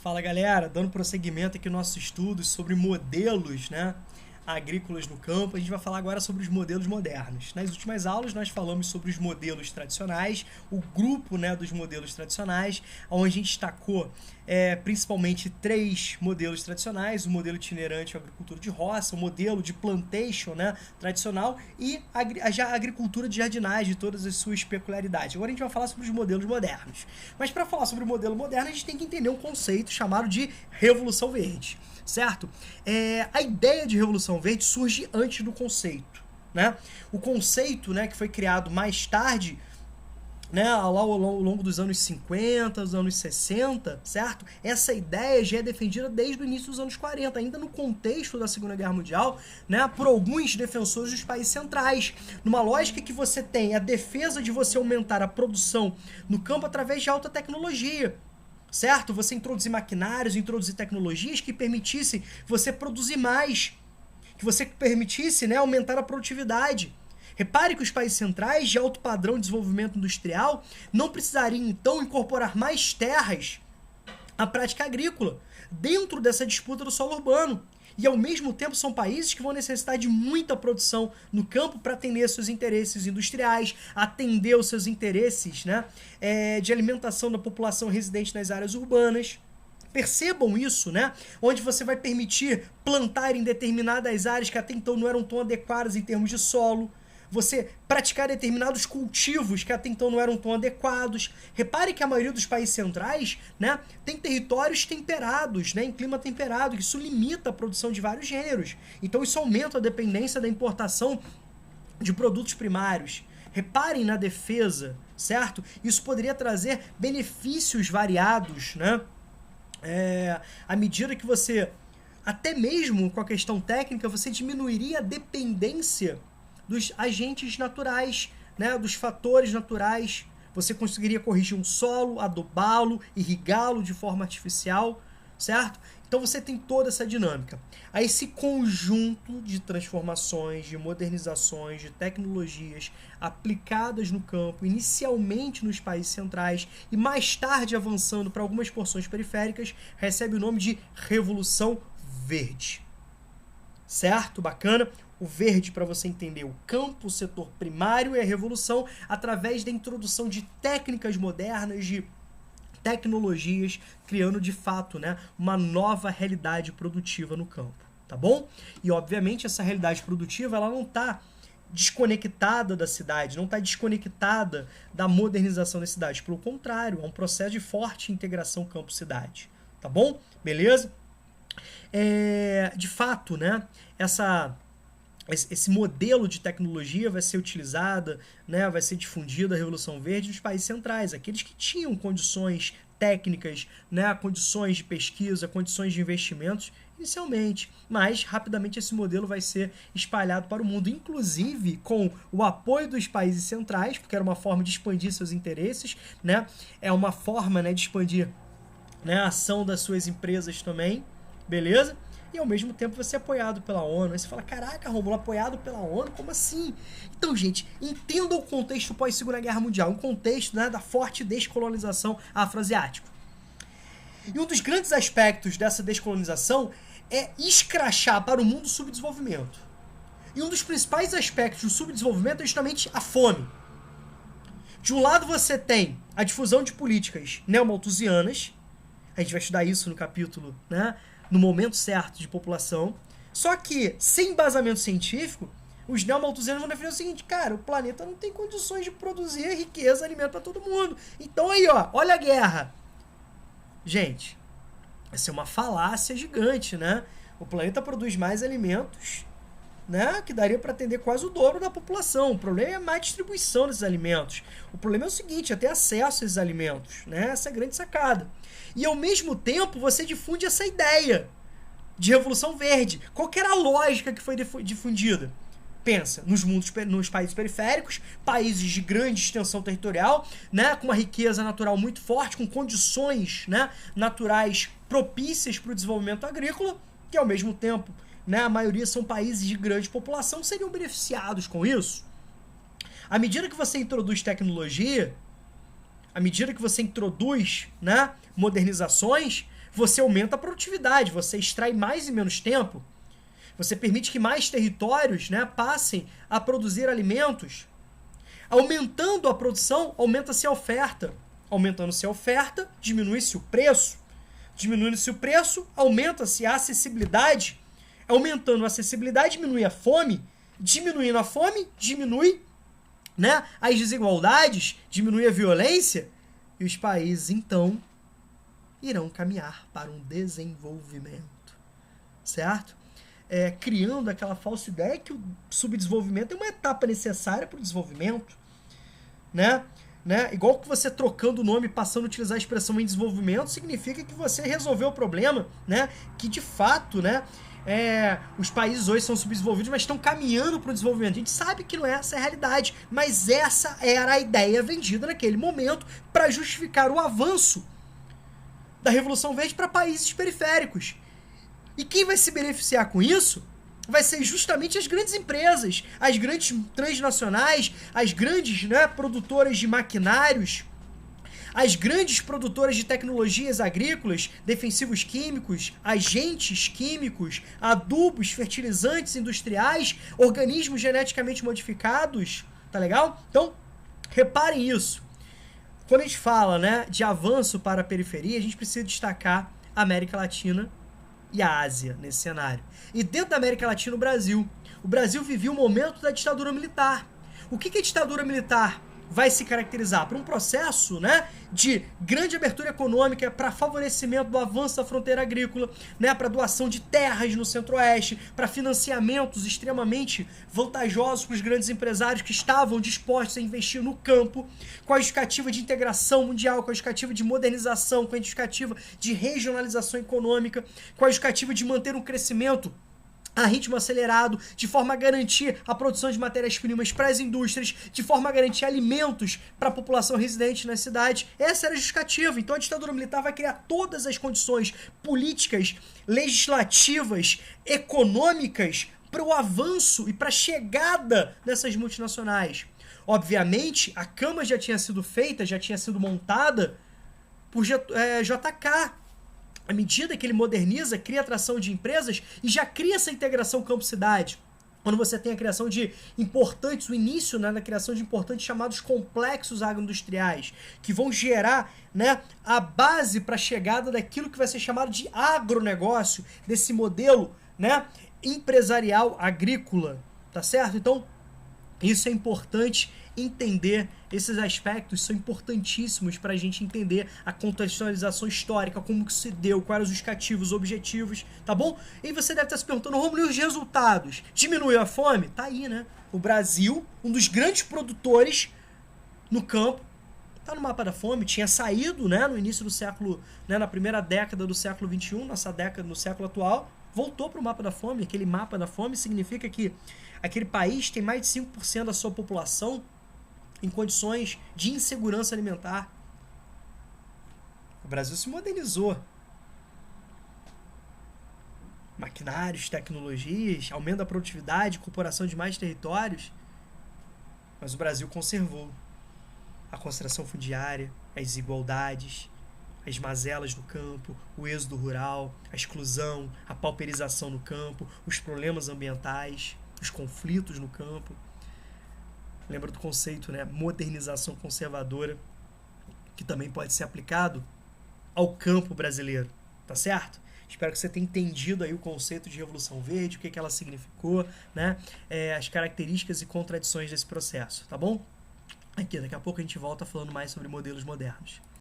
Fala galera, dando prosseguimento aqui nos nossos estudos sobre modelos, né, agrícolas no campo, a gente vai falar agora sobre os modelos modernos. Nas últimas aulas nós falamos sobre os modelos tradicionais, o grupo, né, dos modelos tradicionais, onde a gente destacou principalmente 3 modelos tradicionais: o modelo itinerante, a agricultura de roça, o modelo de plantation, né, tradicional, e a agricultura de jardinagem, todas as suas peculiaridades. Agora a gente vai falar sobre os modelos modernos. Mas para falar sobre o modelo moderno, a gente tem que entender um conceito chamado de Revolução Verde. Certo? A ideia de Revolução Verde surge antes do conceito, né? O conceito, né, que foi criado mais tarde, né, ao longo dos anos 50, dos anos 60, certo? Essa ideia já é defendida desde o início dos anos 40, ainda no contexto da Segunda Guerra Mundial, né, por alguns defensores dos países centrais, numa lógica que você tem a defesa de você aumentar a produção no campo através de alta tecnologia. Certo? Você introduzir maquinários, introduzir tecnologias que permitissem você produzir mais, que você permitisse, né, aumentar a produtividade. Repare que os países centrais de alto padrão de desenvolvimento industrial não precisariam então incorporar mais terras à prática agrícola dentro dessa disputa do solo urbano. E ao mesmo tempo são países que vão necessitar de muita produção no campo para atender seus interesses industriais, atender os seus interesses, né, de alimentação da população residente nas áreas urbanas. Percebam isso, né? Onde você vai permitir plantar em determinadas áreas que até então não eram tão adequadas em termos de solo. Você praticar determinados cultivos que até então não eram tão adequados. Repare que a maioria dos países centrais, né, tem territórios temperados, né, em clima temperado, que isso limita a produção de vários gêneros. Então isso aumenta a dependência da importação de produtos primários. Reparem na defesa, certo? Isso poderia trazer benefícios variados, né? À medida que você, até mesmo com a questão técnica, você diminuiria a dependência dos agentes naturais, né, dos fatores naturais. Você conseguiria corrigir um solo, adubá-lo, irrigá-lo de forma artificial, certo? Então você tem toda essa dinâmica. Aí esse conjunto de transformações, de modernizações, de tecnologias aplicadas no campo, inicialmente nos países centrais e mais tarde avançando para algumas porções periféricas, recebe o nome de Revolução Verde. Certo? Bacana? O verde, para você entender o campo, o setor primário e a revolução, através da introdução de técnicas modernas, de tecnologias, criando de fato, né, uma nova realidade produtiva no campo, tá bom? E obviamente essa realidade produtiva ela não está desconectada da cidade, não está desconectada da modernização da cidade, pelo contrário, é um processo de forte integração campo-cidade, tá bom? Beleza? De fato, né, esse modelo de tecnologia vai ser utilizada, né, vai ser difundida a Revolução Verde nos países centrais, aqueles que tinham condições técnicas, né, condições de pesquisa, condições de investimentos inicialmente, mas rapidamente esse modelo vai ser espalhado para o mundo, inclusive com o apoio dos países centrais, porque era uma forma de expandir seus interesses, né, é uma forma, né, de expandir, né, a ação das suas empresas também, beleza? E ao mesmo tempo você é apoiado pela ONU. Aí você fala, caraca, Rômulo, apoiado pela ONU? Como assim? Então, gente, entenda o contexto pós-Segunda Guerra Mundial, um contexto, né, da forte descolonização afroasiática. E um dos grandes aspectos dessa descolonização é escrachar para o mundo o subdesenvolvimento. E um dos principais aspectos do subdesenvolvimento é justamente a fome. De um lado você tem a difusão de políticas neomalthusianas, a gente vai estudar isso no capítulo, né, no momento certo de população, só que sem embasamento científico, os neomalthusianos vão defender o seguinte, cara, o planeta não tem condições de produzir riqueza, alimento para todo mundo. Então aí, ó, olha a guerra. Gente, essa é uma falácia gigante, né? O planeta produz mais alimentos, né, que daria para atender quase o dobro da população. O problema é a má distribuição desses alimentos. O problema é o seguinte, é ter acesso a esses alimentos, né? Essa é a grande sacada. E ao mesmo tempo você difunde essa ideia de Revolução Verde. Qual que era a lógica que foi difundida? Pensa, nos países periféricos, países de grande extensão territorial, né, com uma riqueza natural muito forte, com condições, né, naturais propícias para o desenvolvimento agrícola, que ao mesmo tempo, né, a maioria são países de grande população, seriam beneficiados com isso. À medida que você introduz tecnologia, à medida que você introduz, né, modernizações, você aumenta a produtividade, você extrai mais em menos tempo, você permite que mais territórios, né, passem a produzir alimentos. Aumentando a produção, aumenta-se a oferta. Aumentando-se a oferta, diminui-se o preço. Diminuindo-se o preço, aumenta-se a acessibilidade. Aumentando a acessibilidade, diminui a fome. Diminuindo a fome, diminui, né, as desigualdades, diminui a violência. E os países, então, irão caminhar para um desenvolvimento. Certo? Criando aquela falsa ideia que o subdesenvolvimento é uma etapa necessária para o desenvolvimento. Né? Igual que você trocando o nome, passando a utilizar a expressão em desenvolvimento, significa que você resolveu o problema, né? Que de fato, né, os países hoje são subdesenvolvidos, mas estão caminhando para o desenvolvimento. A gente sabe que não é essa a realidade, mas essa era a ideia vendida naquele momento para justificar o avanço da Revolução Verde para países periféricos. E quem vai se beneficiar com isso vai ser justamente as grandes empresas, as grandes transnacionais, as grandes, né, produtoras de maquinários, as grandes produtoras de tecnologias agrícolas, defensivos químicos, agentes químicos, adubos, fertilizantes industriais, organismos geneticamente modificados, tá legal? Então, reparem isso. Quando a gente fala, né, de avanço para a periferia, a gente precisa destacar a América Latina e a Ásia nesse cenário. E dentro da América Latina, o Brasil vivia um momento da ditadura militar. O que a ditadura militar vai se caracterizar? Por um processo, né, de grande abertura econômica para favorecimento do avanço da fronteira agrícola, né, para doação de terras no centro-oeste, para financiamentos extremamente vantajosos para os grandes empresários que estavam dispostos a investir no campo, com a justificativa de integração mundial, com a justificativa de modernização, com a justificativa de regionalização econômica, com a justificativa de manter um crescimento a ritmo acelerado, de forma a garantir a produção de matérias-primas para as indústrias, de forma a garantir alimentos para a população residente na cidade. Essa era a justificativa. Então a ditadura militar vai criar todas as condições políticas, legislativas, econômicas para o avanço e para a chegada dessas multinacionais. Obviamente, a cama já tinha sido feita, já tinha sido montada por JK. À medida que ele moderniza, cria atração de empresas e já cria essa integração campo-cidade. Quando você tem a criação de importantes, o início, né, da criação de importantes chamados complexos agroindustriais, que vão gerar, né, a base para a chegada daquilo que vai ser chamado de agronegócio, desse modelo, né, empresarial agrícola, tá certo? Então, isso é importante entender, esses aspectos são importantíssimos para a gente entender a contextualização histórica, como que se deu, quais eram os justificativos, os objetivos, tá bom? E você deve estar se perguntando, Rômulo, e os resultados? Diminuiu a fome? Tá aí, né? O Brasil, um dos grandes produtores no campo, tá no mapa da fome, tinha saído, né, no início do século, né, na primeira década do século XXI, nossa década no século atual, voltou para o mapa da fome. Aquele mapa da fome significa que aquele país tem mais de 5% da sua população em condições de insegurança alimentar. O Brasil se modernizou. Maquinários, tecnologias, aumento da produtividade, incorporação de mais territórios. Mas o Brasil conservou a concentração fundiária, as desigualdades, as mazelas no campo, o êxodo rural, a exclusão, a pauperização no campo, os problemas ambientais, os conflitos no campo. Lembra do conceito, né? Modernização conservadora, que também pode ser aplicado ao campo brasileiro, tá certo? Espero que você tenha entendido aí o conceito de Revolução Verde, o que ela significou, né? As características e contradições desse processo, tá bom? Aqui, daqui a pouco a gente volta falando mais sobre modelos modernos.